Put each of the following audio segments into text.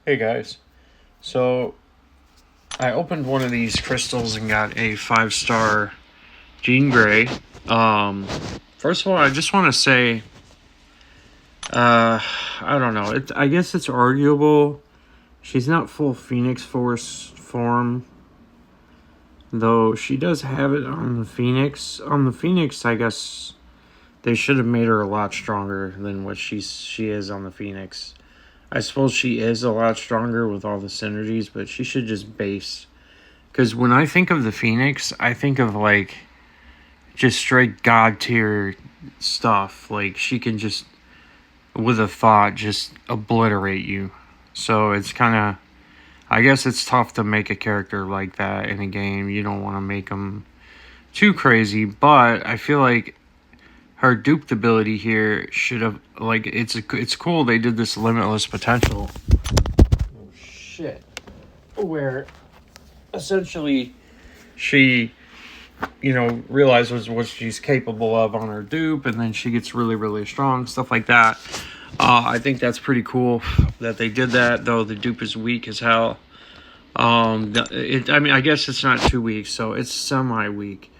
Hey guys. So I opened one of these crystals and got a 5-star Jean Grey. Um, First of all, I just want to say, I don't know. I guess it's arguable. She's not full Phoenix Force form, though she does have it on the Phoenix. On the Phoenix, I guess they should have made her a lot stronger than what she is on the Phoenix. I suppose she is a lot stronger with all the synergies, but she should just base. Because when I think of the Phoenix, I think of like just straight god tier stuff. Like she can just, with a thought, just obliterate you. So it's kind of, I guess it's tough to make a character like that in a game. You don't want to make them too crazy, but I feel like her duped ability here should have, like, it's cool they did this limitless potential. Oh shit. Where essentially she, realizes what she's capable of on her dupe, and then she gets really, really strong, stuff like that. I think that's pretty cool that they did that, though the dupe is weak as hell. I guess it's not too weak, so it's semi-weak.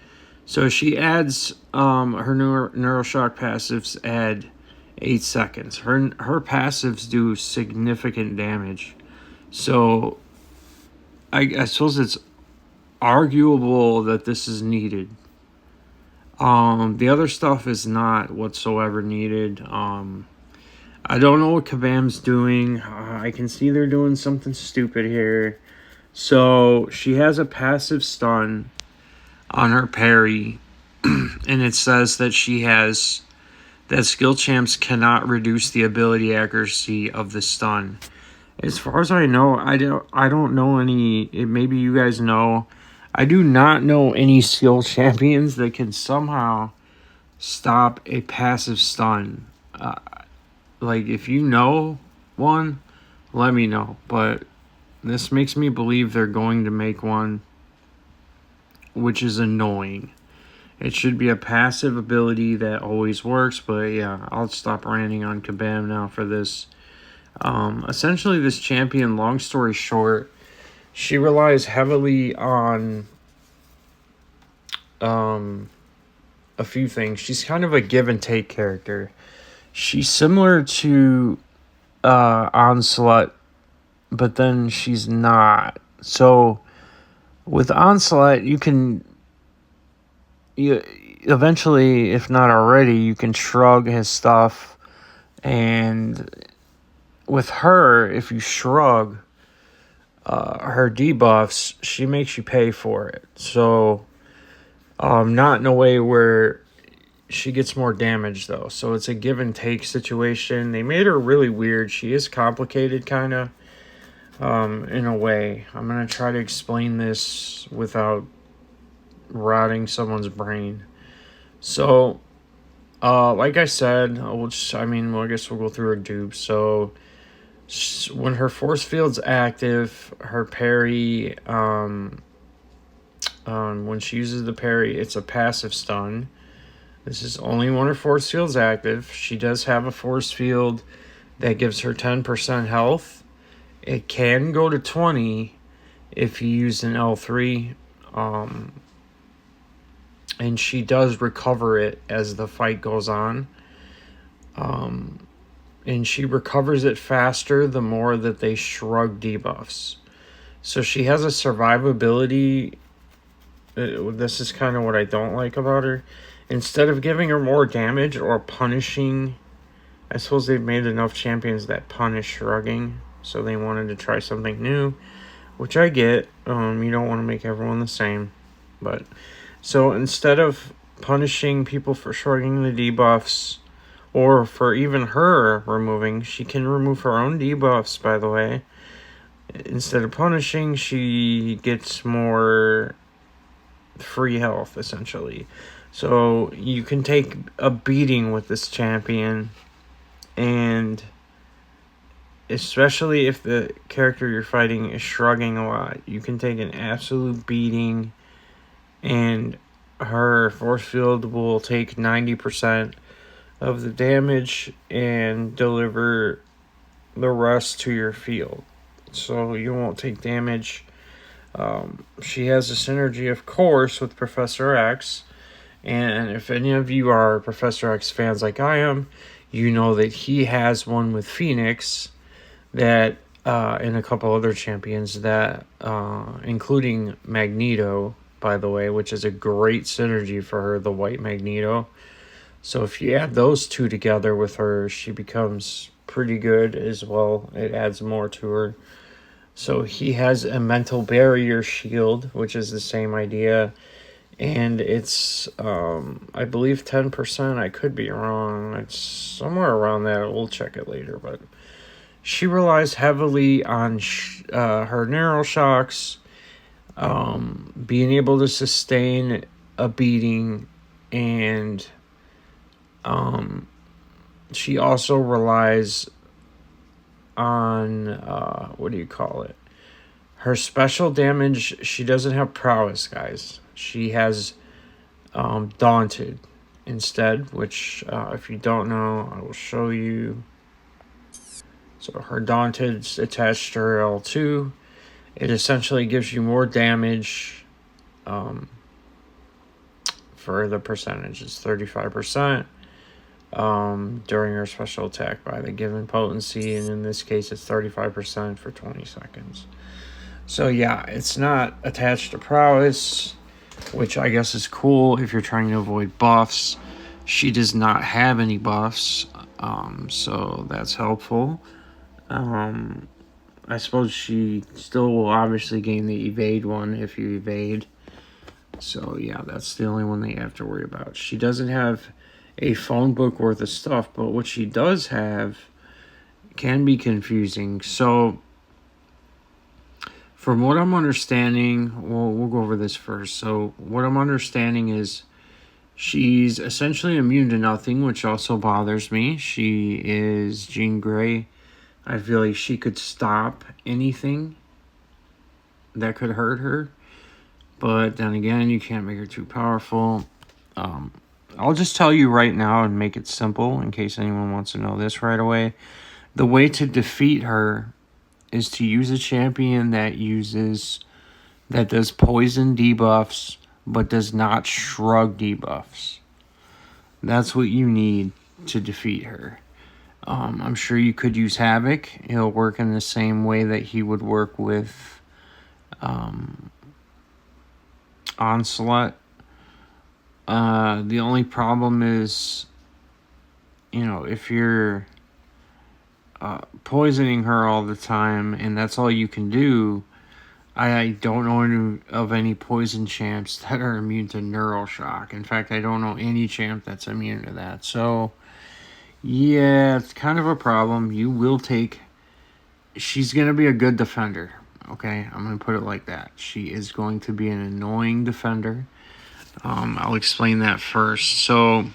So she adds, her Neuroshock passives add 8 seconds. Her passives do significant damage. So I suppose it's arguable that this is needed. The other stuff is not whatsoever needed. I don't know what Kabam's doing. I can see they're doing something stupid here. So she has a passive stun on her parry, and it says that that skill champs cannot reduce the ability accuracy of the stun. As far as I know, I don't know any. Maybe you guys know. I do not know any skill champions that can somehow stop a passive stun. Like, if you know one, let me know. But this makes me believe they're going to make one, which is annoying. It should be a passive ability that always works, but yeah, I'll stop ranting on Kabam now for this. Essentially, this champion, long story short, she relies heavily on a few things. She's kind of a give and take character. She's similar to Onslaught, but then she's not. So with Onslaught, you eventually, if not already, you can shrug his stuff, and with her, if you shrug her debuffs, she makes you pay for it. So not in a way where she gets more damage, though. So it's a give and take situation. They made her really weird. She is complicated, kind of, in a way. I'm going to try to explain this without rotting someone's brain. So, like I said, I guess we'll go through her dupes. So, when her force field's active, her parry, when she uses the parry, it's a passive stun. This is only when her force field's active. She does have a force field that gives her 10% health. It can go to 20 if you use an L3. And she does recover it as the fight goes on. And she recovers it faster the more that they shrug debuffs. So she has a survivability. This is kind of what I don't like about her. Instead of giving her more damage or punishing, I suppose they've made enough champions that punish shrugging, so they wanted to try something new, which I get. You don't want to make everyone the same, but so instead of punishing people for shrugging the debuffs, or for even her removing, she can remove her own debuffs, by the way. Instead of punishing, she gets more free health, essentially. So you can take a beating with this champion, and especially if the character you're fighting is shrugging a lot, you can take an absolute beating, and her force field will take 90% of the damage and deliver the rest to your field. so you won't take damage. She has a synergy, of course, with Professor X. And if any of you are Professor X fans like I am, you know that he has one with Phoenix that, and a couple other champions that, including Magneto, by the way, which is a great synergy for her, the white Magneto. So if you add those two together with her, she becomes pretty good as well. It adds more to her. So he has a mental barrier shield, which is the same idea. And it's, I believe 10%. I could be wrong. It's somewhere around that. We'll check it later. But she relies heavily on her neural shocks, being able to sustain a beating, and she also relies on, what do you call it? Her special damage. She doesn't have prowess, guys. She has Daunted instead, which, if you don't know, I will show you. So her Daunted's attached to her L2. It essentially gives you more damage, for the percentage. It's 35%. During her special attack by the given potency, and in this case it's 35% for 20 seconds. So yeah, it's not attached to prowess, which I guess is cool if you're trying to avoid buffs. She does not have any buffs, so that's helpful. I suppose she still will obviously gain the evade one if you evade. So yeah, that's the only one that you have to worry about. She doesn't have a phone book worth of stuff, but what she does have can be confusing. So from what I'm understanding, we'll go over this first. So what I'm understanding is she's essentially immune to nothing, which also bothers me. She is Jean Grey. I feel like she could stop anything that could hurt her. But then again, you can't make her too powerful. I'll just tell you right now and make it simple in case anyone wants to know this right away. The way to defeat her is to use a champion that does poison debuffs but does not shrug debuffs. That's what you need to defeat her. I'm sure you could use Havoc. He'll work in the same way that he would work with Onslaught. The only problem is, if you're poisoning her all the time and that's all you can do, I don't know of any poison champs that are immune to neural shock. In fact, I don't know any champ that's immune to that. So, yeah, it's kind of a problem. She's going to be a good defender. Okay, I'm going to put it like that. She is going to be an annoying defender. I'll explain that first. So,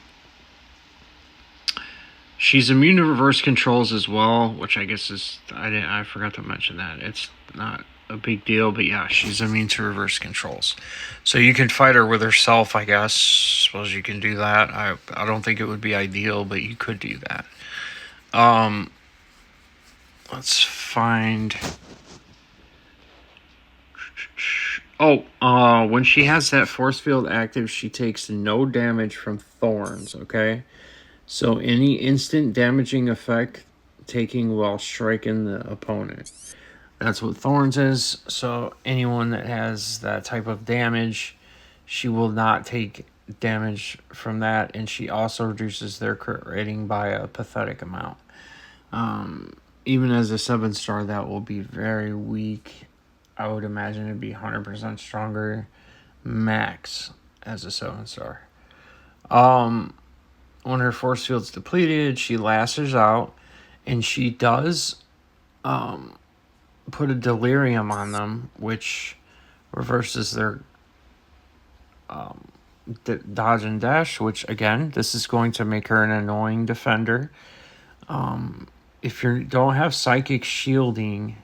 she's immune to reverse controls as well, which I guess is, I forgot to mention that. It's not a big deal, but yeah, she's immune to reverse controls. So you can fight her with herself, I guess. Suppose you can do that. I don't think it would be ideal, but you could do that. Let's find... when she has that force field active, she takes no damage from thorns, okay? So any instant damaging effect taking while striking the opponent. That's what thorns is. So anyone that has that type of damage, she will not take damage from that, and she also reduces their crit rating by a pathetic amount. Even as a 7-star, that will be very weak. I would imagine it'd be 100% stronger max as a 7-star. When her force field's depleted, she lashes out, and she does put a delirium on them, which reverses their dodge and dash, which, again, this is going to make her an annoying defender. If you don't have psychic shielding,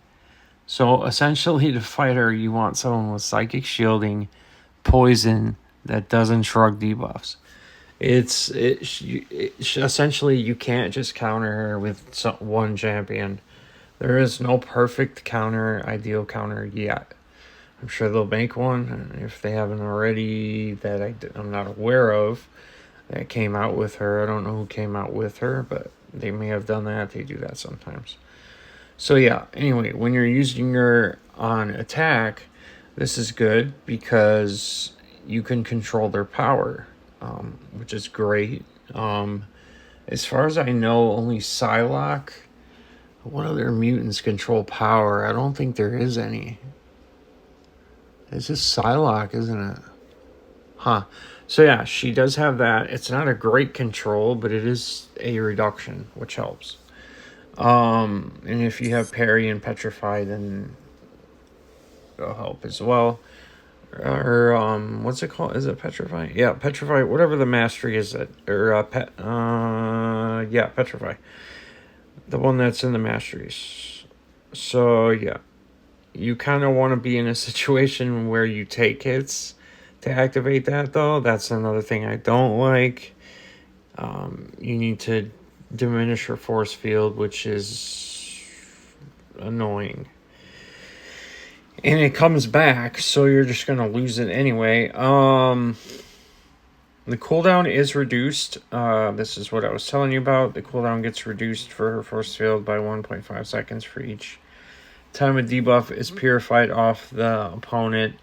so essentially to fight her, you want someone with psychic shielding, poison, that doesn't shrug debuffs. Essentially, you can't just counter her with one champion. There is no perfect counter, ideal counter yet. I'm sure they'll make one if they haven't already that I'm not aware of that came out with her. I don't know who came out with her, but they may have done that. They do that sometimes. So yeah, anyway, when you're using her on attack, this is good because you can control their power, which is great. As far as I know, only Psylocke. What other mutants control power? I don't think there is any. It's just Psylocke, isn't it? Huh. So yeah, she does have that. It's not a great control, but it is a reduction, which helps. And if you have Parry and Petrify, then it'll help as well. Or what's it called? Is it Petrify? Yeah, Petrify. Whatever the mastery is, yeah, Petrify. The one that's in the masteries. So yeah, you kind of want to be in a situation where you take hits to activate that, though. That's another thing I don't like. You need to diminish your force field, which is annoying. And it comes back, so you're just going to lose it anyway. The cooldown is reduced. This is what I was telling you about. The cooldown gets reduced for her force field by 1.5 seconds for each time a debuff is purified off the opponent,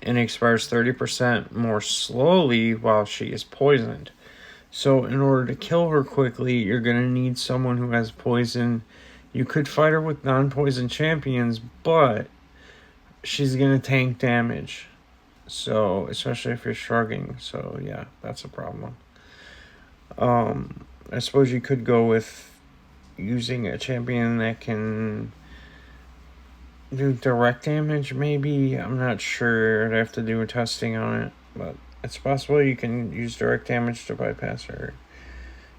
and expires 30% more slowly while she is poisoned. So in order to kill her quickly, you're going to need someone who has poison. You could fight her with non-poison champions, but she's going to tank damage. So, especially if you're shrugging. So, yeah, that's a problem. I suppose you could go with using a champion that can do direct damage, maybe. I'm not sure. I'd have to do a testing on it. But it's possible you can use direct damage to bypass her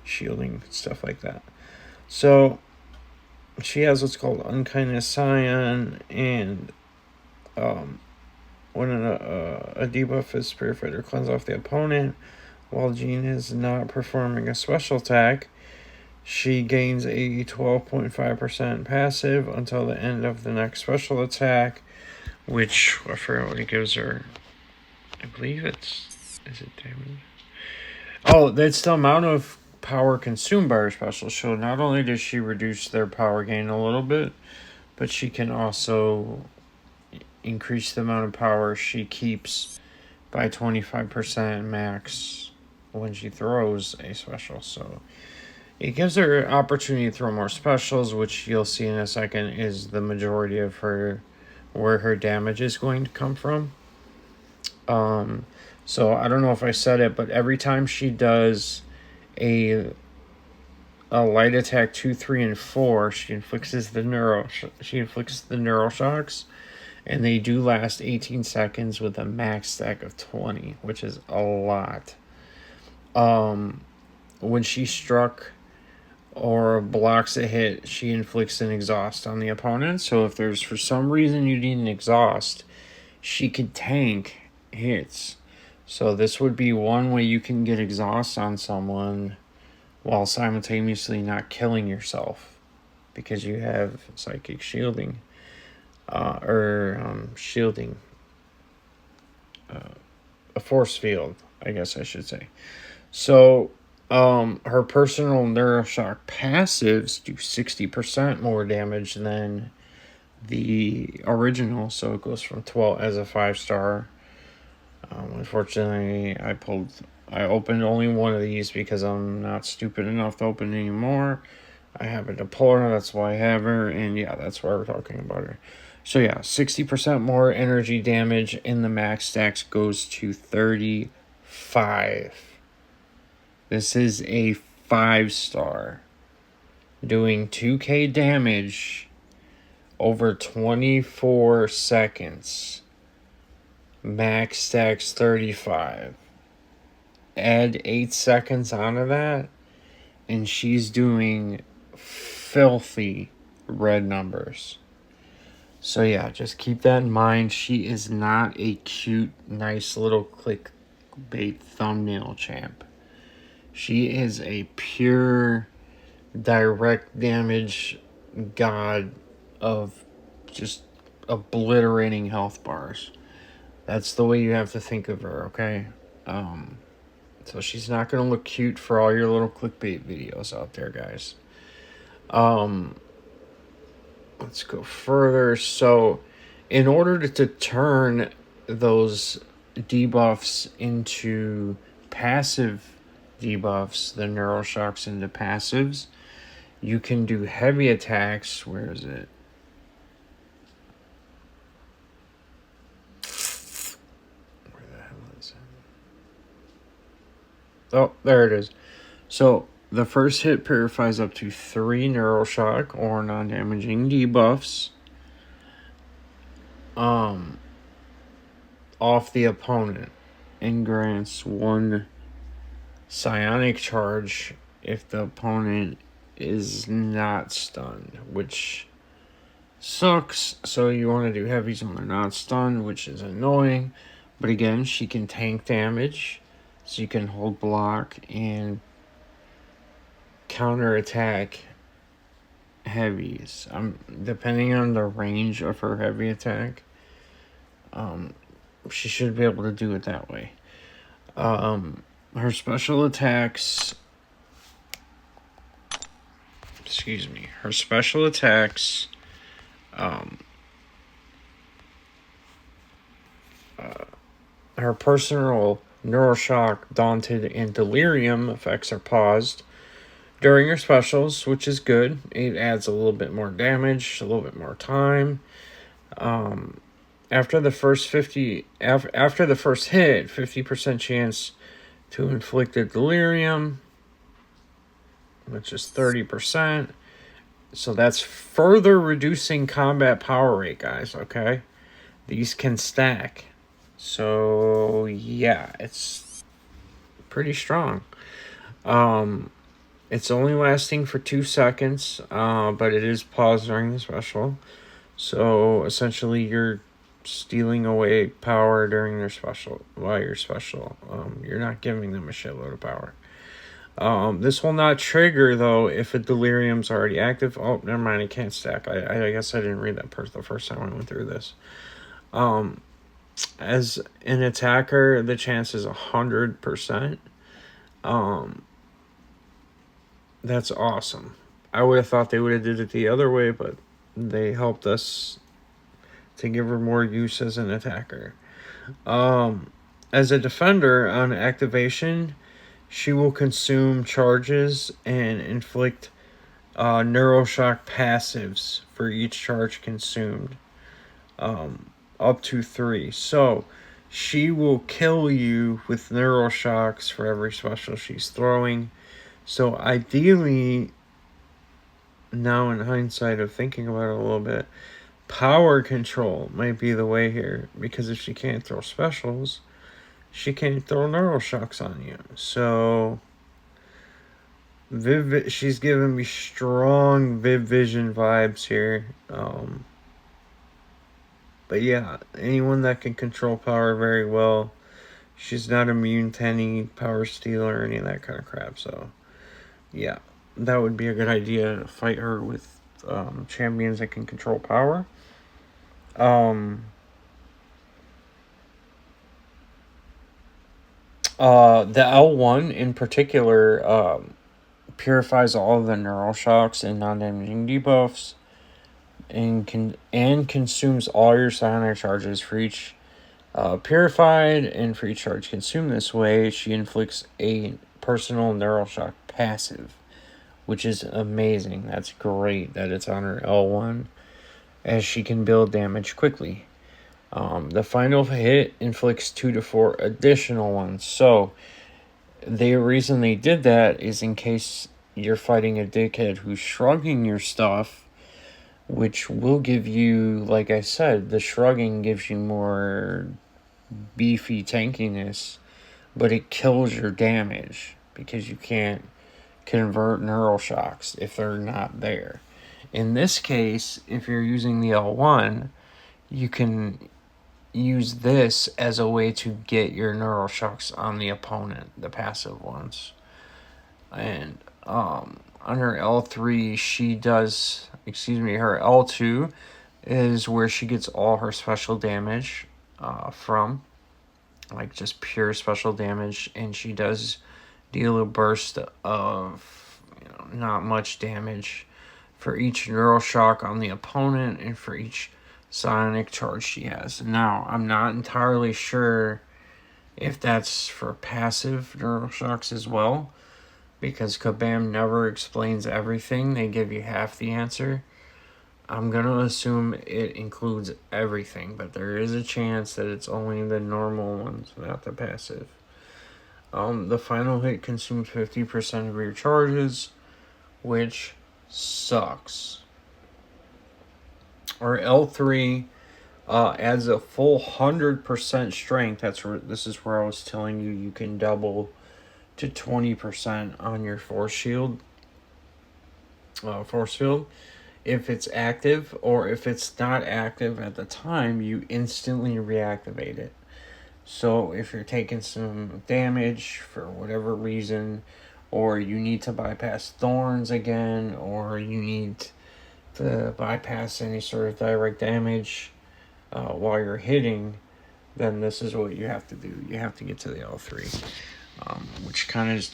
shielding, stuff like that. So, she has what's called Unkindness Scion, and when a debuff is purified or cleansed off the opponent, while Jean is not performing a special attack, she gains a 12.5% passive until the end of the next special attack, which I forgot what it gives her. I believe is it damage? Oh, that's the amount of power consumed by her special. So not only does she reduce their power gain a little bit, but she can also increase the amount of power she keeps by 25% max when she throws a special. So it gives her an opportunity to throw more specials, which you'll see in a second is the majority of her, where her damage is going to come from. So I don't know if I said it, but every time she does a light attack 2, 3, and 4, she inflicts the neural shocks, and they do last 18 seconds with a max stack of 20, which is a lot. When she struck or blocks a hit, she inflicts an exhaust on the opponent. So if there's for some reason you need an exhaust, she could tank hits. So this would be one way you can get exhaust on someone while simultaneously not killing yourself, because you have psychic shielding, shielding, a force field, I guess I should say. So her personal Neuroshock passives do 60% more damage than the original, so it goes from 12 as a 5-star. Unfortunately, I opened only one of these because I'm not stupid enough to open anymore. I have a Deplorer, that's why I have her, and yeah, that's why we're talking about her. So yeah, 60% more energy damage in the max stacks goes to 35. This is a 5-star, doing 2k damage over 24 seconds. Max stacks 35. Add 8 seconds onto that, and she's doing filthy red numbers. So yeah, just keep that in mind. She is not a cute, nice little clickbait thumbnail champ. She is a pure direct damage god of just obliterating health bars. That's the way you have to think of her, okay? So she's not going to look cute for all your little clickbait videos out there, guys. Let's go further. So, in order to turn those debuffs into passive debuffs, the neural shocks into passives, you can do heavy attacks. Where is it? Where the hell is it? Oh, there it is. So the first hit purifies up to 3 neural shock or non-damaging debuffs off the opponent and grants 1 psionic charge if the opponent is not stunned, which sucks. So you want to do heavies when they're not stunned, which is annoying. But again, she can tank damage, so you can hold block and counterattack heavies. Depending on the range of her heavy attack, she should be able to do it that way. Her special attacks. Excuse me. Her special attacks. Her personal Neuroshock, Daunted, and Delirium effects are paused during her specials, which is good. It adds a little bit more damage, a little bit more time. After the first hit, 50% chance to inflict a delirium, which is 30%. So that's further reducing combat power rate, guys, okay? These can stack. So, yeah, it's pretty strong. It's only lasting for 2 seconds, but it is paused during the special. So, essentially, you're stealing away power during their special, while you're special. You're not giving them a shitload of power. This will not trigger, though, if a delirium's already active. Oh, never mind, it can't stack. I guess I didn't read that the first time I went through this. As an attacker, the chance is 100%. That's awesome. I would have thought they would have did it the other way, but they helped us to give her more use as an attacker. As a defender, on activation, she will consume charges and inflict Neuroshock passives for each charge consumed. Up to 3. So, she will kill you with Neuroshocks for every special she's throwing. So, ideally, now in hindsight of thinking about it a little bit, power control might be the way here. Because if she can't throw specials, she can't throw Neuroshocks on you. So, she's giving me strong Viv Vision vibes here. But yeah, anyone that can control power very well, she's not immune to any power steal or any of that kind of crap. So, yeah, that would be a good idea to fight her with champions that can control power. The L1 in particular purifies all of the neural shocks and non-damaging debuffs, and consumes all your psionic charges for each purified, and for each charge consumed this way, she inflicts a personal neural shock passive, which is amazing. That's great that it's on her L1, as she can build damage quickly. The final hit inflicts 2 to 4 additional ones. So the reason they did that is in case you're fighting a dickhead who's shrugging your stuff, which will give you, like I said, the shrugging gives you more beefy tankiness, but it kills your damage because you can't convert neural shocks if they're not there. In this case, if you're using the L1, you can use this as a way to get your neural shocks on the opponent, the passive ones. And on her L3, she does, her L2 is where she gets all her special damage from, like just pure special damage, and she does deal a burst of not much damage for each neural shock on the opponent and for each psionic charge she has. Now, I'm not entirely sure if that's for passive neural shocks as well, because Kabam never explains everything. They give you half the answer. I'm going to assume it includes everything, but there is a chance that it's only the normal ones, not the passive. The final hit consumes 50% of your charges, which sucks. Our L3 adds a full 100% strength. This is where I was telling you can double to 20% on your force field. If it's active, or if it's not active at the time, you instantly reactivate it. So if you're taking some damage for whatever reason, or you need to bypass thorns again, or you need to bypass any sort of direct damage while you're hitting, then this is what you have to do. You have to get to the L3, which kind of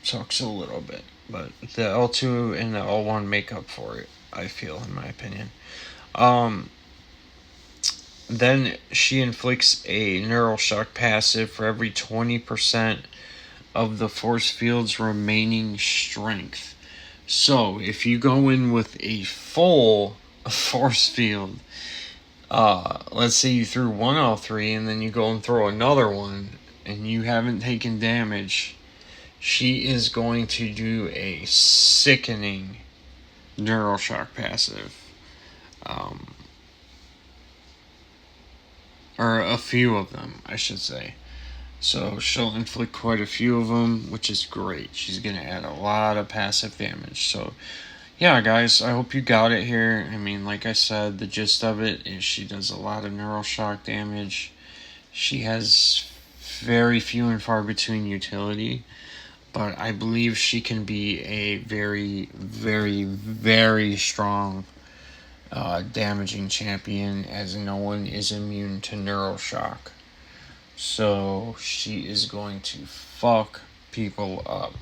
sucks a little bit. But the L2 and the L1 make up for it, I feel, in my opinion. Then she inflicts a neural shock passive for every 20% of the force field's remaining strength. So if you go in with a full force field, let's say you threw one L3 and then you go and throw another one and you haven't taken damage, she is going to do a sickening neural shock passive. Or a few of them, I should say. So she'll inflict quite a few of them, which is great. She's going to add a lot of passive damage. So, yeah, guys, I hope you got it here. I mean, like I said, the gist of it is she does a lot of neural shock damage. She has very few and far between utility, but I believe she can be a very, very, very strong damaging champion, as no one is immune to neural shock. So she is going to fuck people up.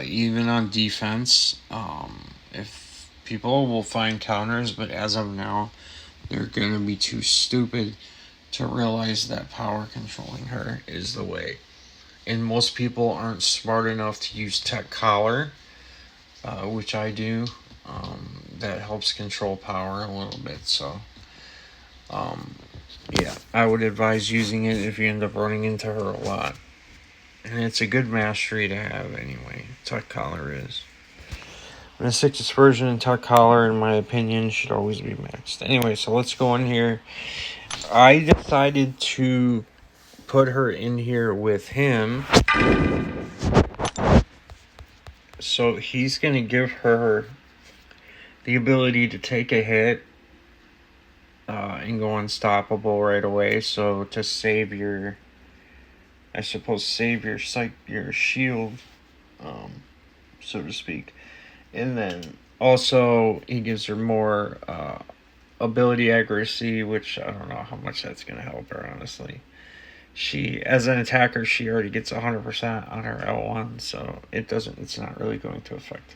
Even on defense, if people will find counters, but as of now, they're going to be too stupid to realize that power controlling her is the way. And most people aren't smart enough to use Tech Collar, which I do. That helps control power a little bit. So, yeah, I would advise using it if you end up running into her a lot. And it's a good mastery to have anyway. Tech Collar is. And the 6th version of Tech Collar, in my opinion, should always be maxed. Anyway, so let's go in here. I decided to put her in here with him. So he's going to give her the ability to take a hit and go unstoppable right away. So to save your, I suppose, your shield, so to speak. And then also he gives her more ability accuracy, which I don't know how much that's going to help her, honestly. She, as an attacker, she already gets 100% on her L1, so it's not really going to affect.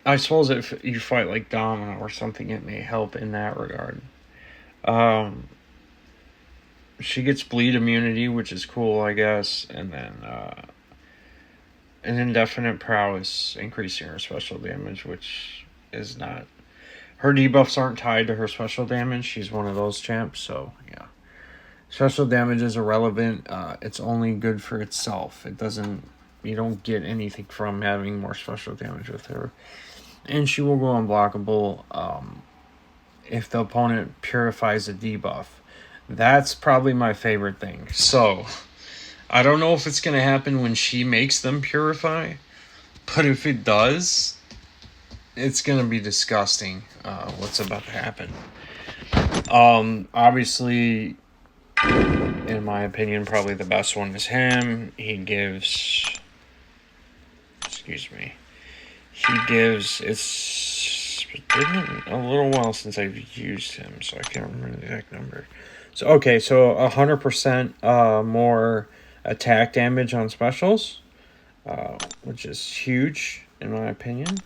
I suppose if you fight like Domino or something, it may help in that regard. She gets bleed immunity, which is cool, I guess, and then an indefinite prowess, increasing her special damage, which is not. Her debuffs aren't tied to her special damage. She's one of those champs, so yeah. Special damage is irrelevant. It's only good for itself. You don't get anything from having more special damage with her. And she will go unblockable if the opponent purifies a debuff. That's probably my favorite thing. So, I don't know if it's going to happen when she makes them purify, but if it does, it's going to be disgusting what's about to happen. Obviously, in my opinion, probably the best one is him. He gives excuse me. He gives, it's been a little while since I've used him, so I can't remember the exact number. So, okay, so 100% more attack damage on specials, which is huge in my opinion.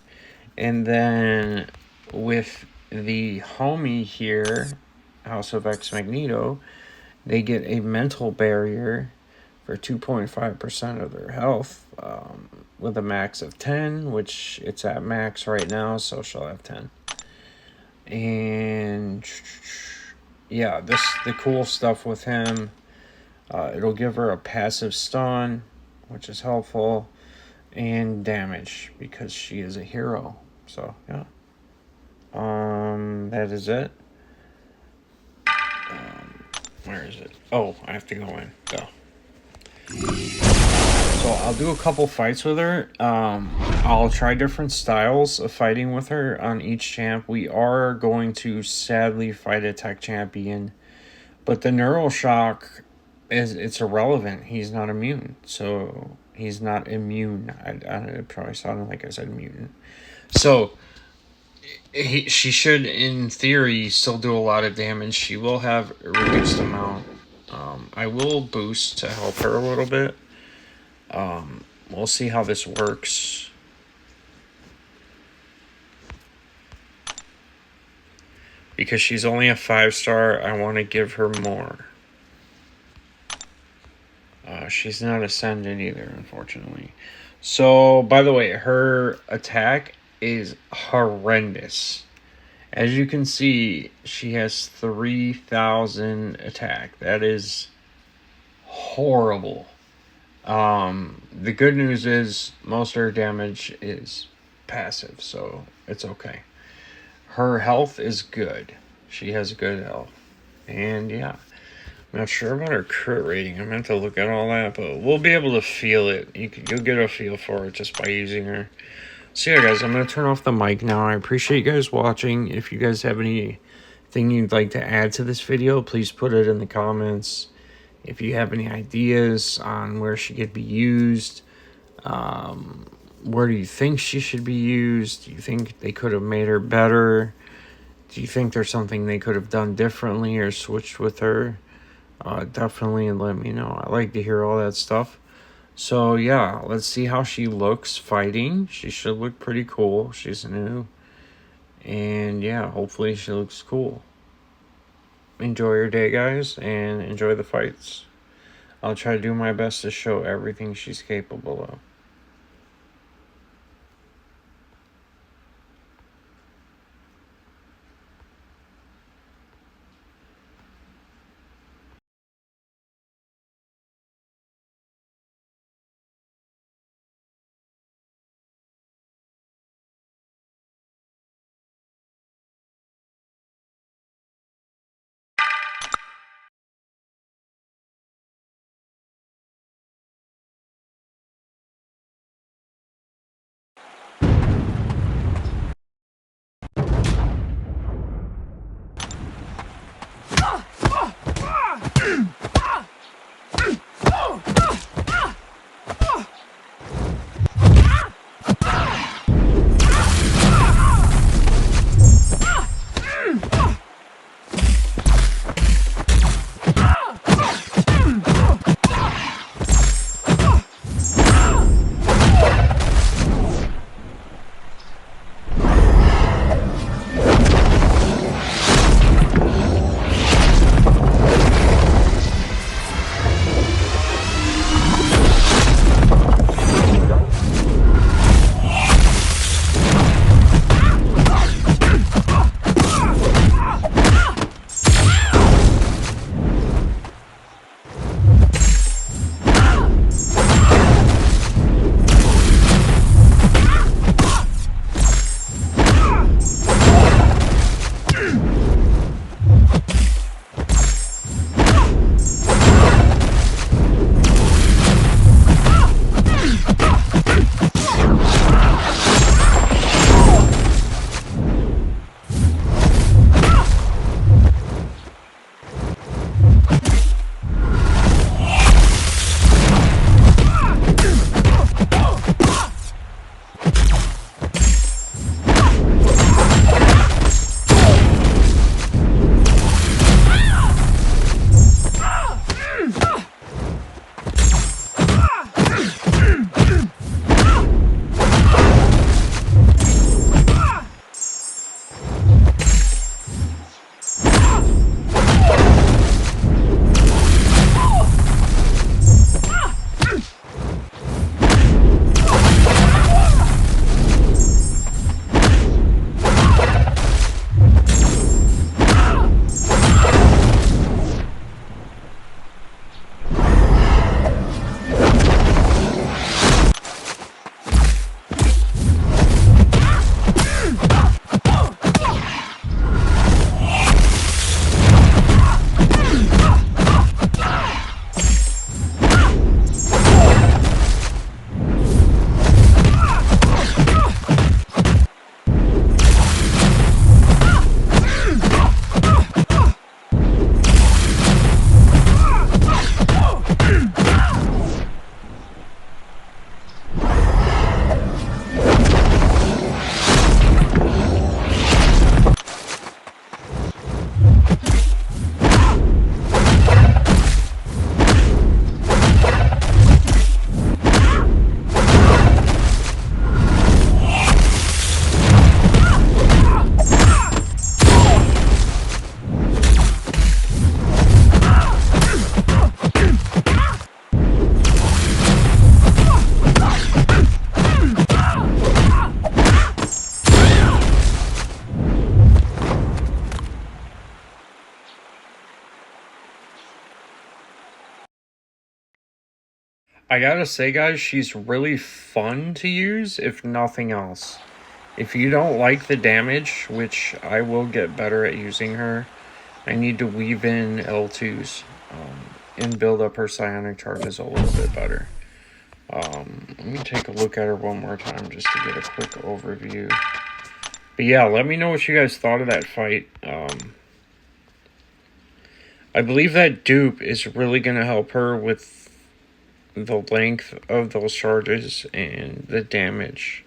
And then with the homie here, House of X Magneto, they get a mental barrier for 2.5% of their health, with a max of 10, which it's at max right now, so she'll have 10. And yeah, the cool stuff with him, it'll give her a passive stun, which is helpful, and damage because she is a hero. So yeah, that is it. Where is it? Oh, I have to go in. Go. So I'll do a couple fights with her. I'll try different styles of fighting with her on each champ. We are going to sadly fight a tech champion, but the neural shock it's irrelevant. He's not immune, so he's not immune. It probably sounded like I said mutant. So she should, in theory, still do a lot of damage. She will have a reduced amount. I will boost to help her a little bit. We'll see how this works. Because she's only a 5-star, I want to give her more. She's not ascended either, unfortunately. So, by the way, her attack is horrendous. As you can see, she has 3,000 attack. That is horrible. The good news is most of her damage is passive, so it's okay. Her health is good. She has good health. And yeah, I'm not sure about her crit rating. I meant to look at all that, but we'll be able to feel it. You'll get a feel for it just by using her. So yeah, guys, I'm going to turn off the mic now. I appreciate you guys watching. If you guys have anything you'd like to add to this video, please put it in the comments. If you have any ideas on where she could be used, where do you think she should be used? Do you think they could have made her better? Do you think there's something they could have done differently or switched with her? Definitely let me know. I like to hear all that stuff. So yeah, let's see how she looks fighting. She should look pretty cool. She's new. And yeah, hopefully she looks cool. Enjoy your day, guys, and enjoy the fights. I'll try to do my best to show everything she's capable of. I gotta say, guys, she's really fun to use, if nothing else. If you don't like the damage, which I will get better at using her, I need to weave in L2s and build up her psionic charges a little bit better. Let me take a look at her one more time just to get a quick overview. But yeah, let me know what you guys thought of that fight. I believe that dupe is really going to help her with the length of those charges and the damage.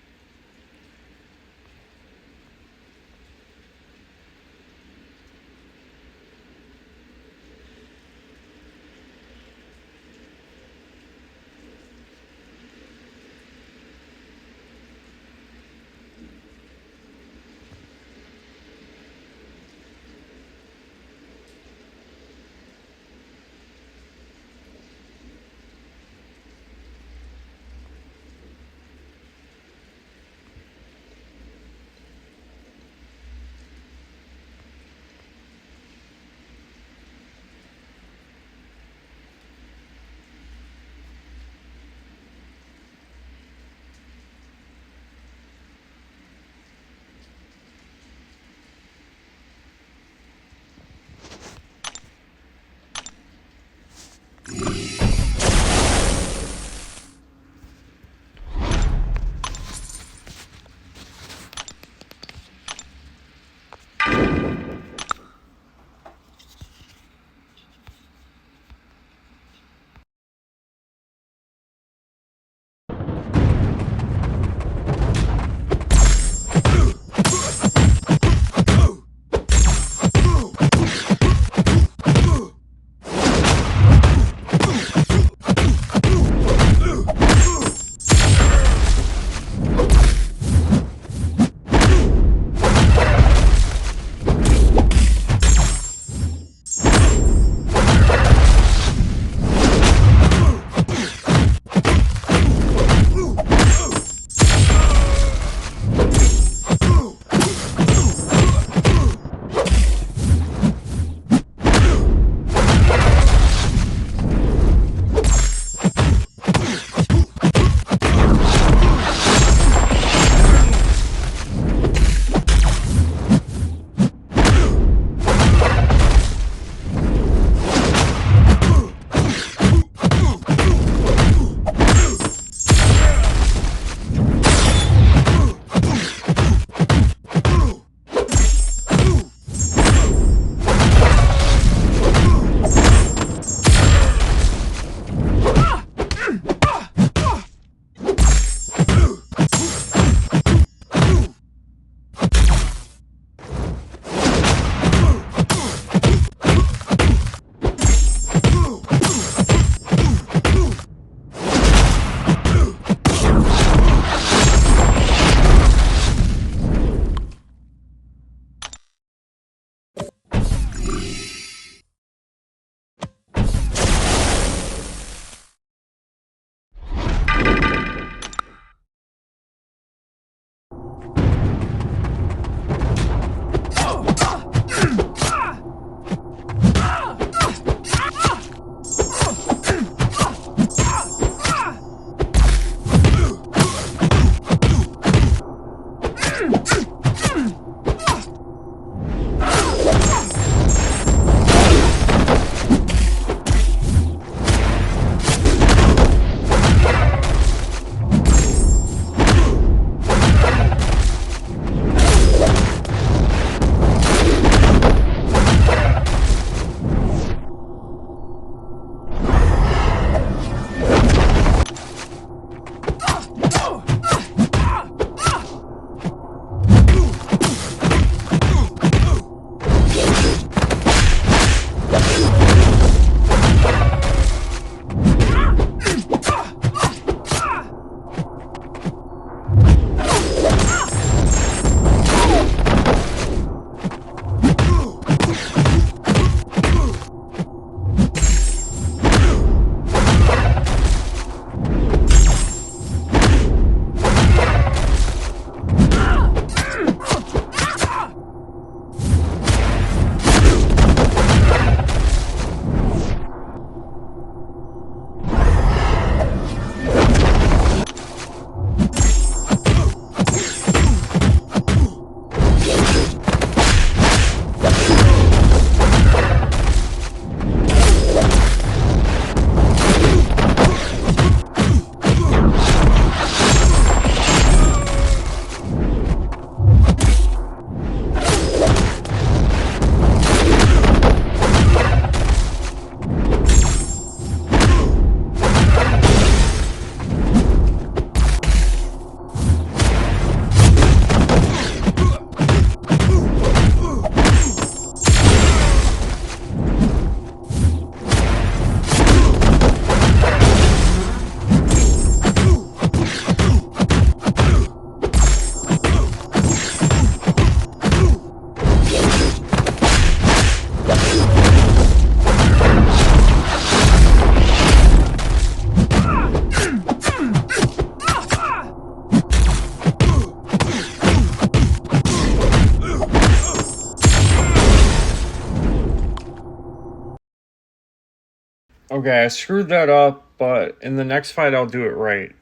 Okay, I screwed that up, but in the next fight I'll do it right.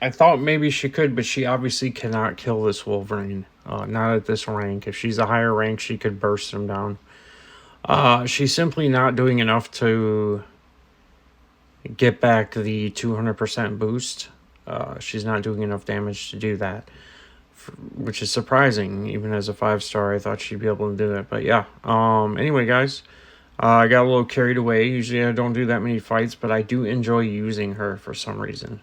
I thought maybe she could, but she obviously cannot kill this Wolverine. Not at this rank. If she's a higher rank, she could burst him down. She's simply not doing enough to get back the 200% boost. She's not doing enough damage to do that, which is surprising. Even as a 5-star, I thought she'd be able to do it. But yeah. Anyway, guys, I got a little carried away. Usually I don't do that many fights, but I do enjoy using her for some reason,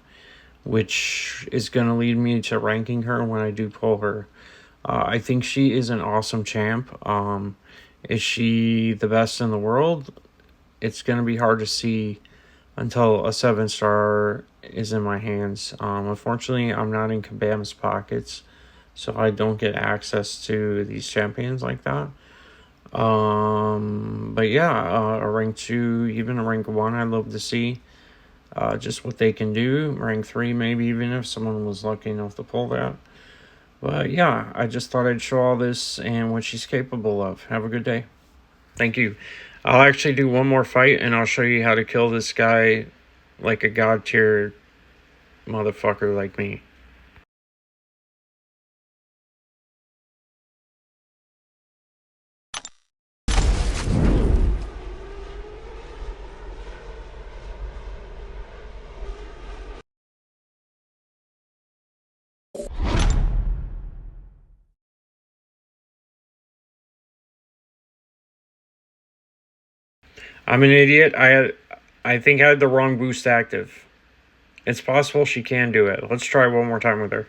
which is going to lead me to ranking her when I do pull her. I think she is an awesome champ. Is she the best in the world? It's going to be hard to see until a 7-star is in my hands. Unfortunately, I'm not in Kabam's pockets, so I don't get access to these champions like that. But yeah, a rank 2, even a rank 1, I'd love to see. Just what they can do. Rank 3, maybe even if someone was lucky enough to pull that. But yeah, I just thought I'd show all this and what she's capable of. Have a good day. Thank you. I'll actually do one more fight and I'll show you how to kill this guy like a god tier motherfucker like me. I'm an idiot. I think I had the wrong boost active. It's possible she can do it. Let's try one more time with her.